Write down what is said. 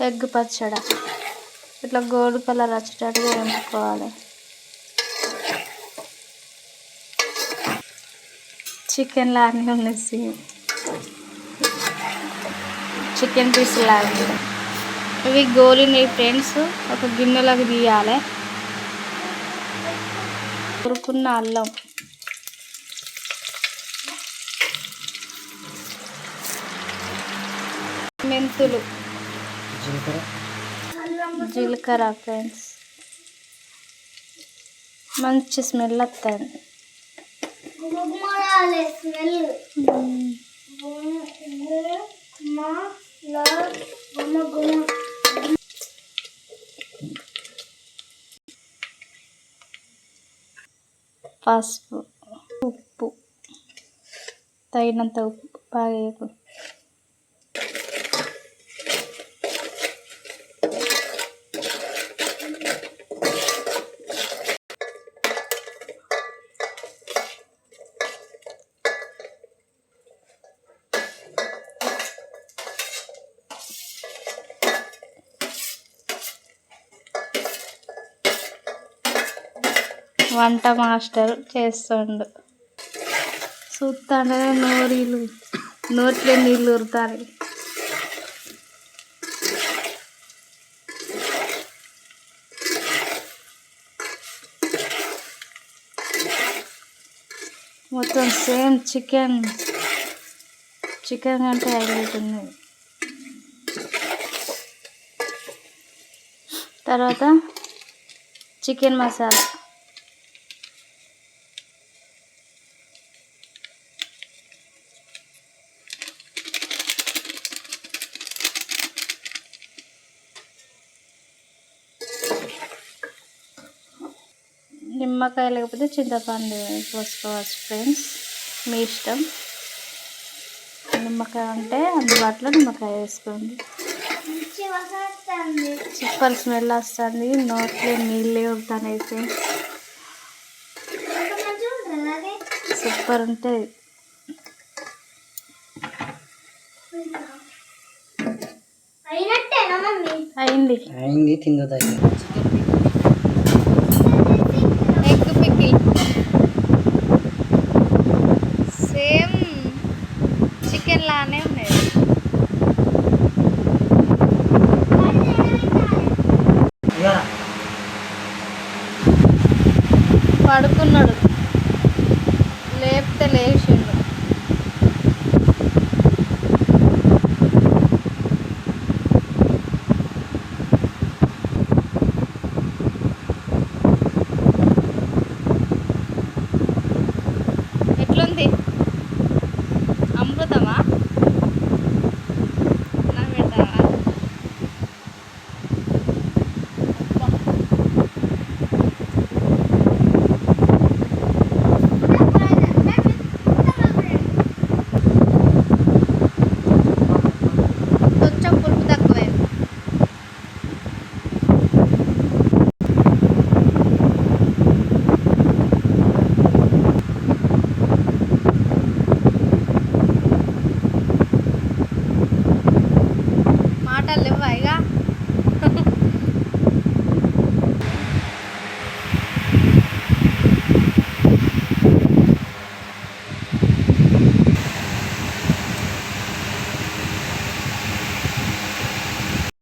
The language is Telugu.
ఎగ్ పచ్చడి ఇట్లా గోల్డ్ కలర్ వచ్చేటట్టుగా వేపుకోవాలి. చికెన్ లాగానే ఉంది, చికెన్ పీస్ లాగా. ఇవి గోలినాయి ఫ్రెండ్స్. ఒక గిన్నెలోకి తీయాలి. ఉరుకున్న అల్లం, మెంతులు, జీలకర్ర ఫ్రెండ్స్. మంచి స్మెల్ వస్తుంది. పసుపు, ఉప్పు, తగినంత ఉప్పు బాగా వేపు. వంట మాస్టర్ చేస్తుండు. చూస్తానే నోట్లో నీళ్ళు ఊరుతాయి. మొత్తం సేమ్ చికెన్ అంటే అయిపోతుంది. తర్వాత చికెన్ మసాలా, నిమ్మకాయ లేకపోతే చింతపండు పోసుకోవచ్చు ఫ్రెండ్స్, మీ ఇష్టం. నిమ్మకాయ ఉంటే అందుబాటులో నిమ్మకాయ వేసుకోండి. సూపర్ స్మెల్ వస్తుంది, నోట్లో నీళ్ళే ఉంటాయి ఫ్రెండ్స్. సూపర్ ఉంటుంది. అయింది తిందా. ఎగ్ పికిల్ సేమ్ చికెన్ లానే ఉన్నాయి. పడుకున్నాడు, లేపితే లేచిండు.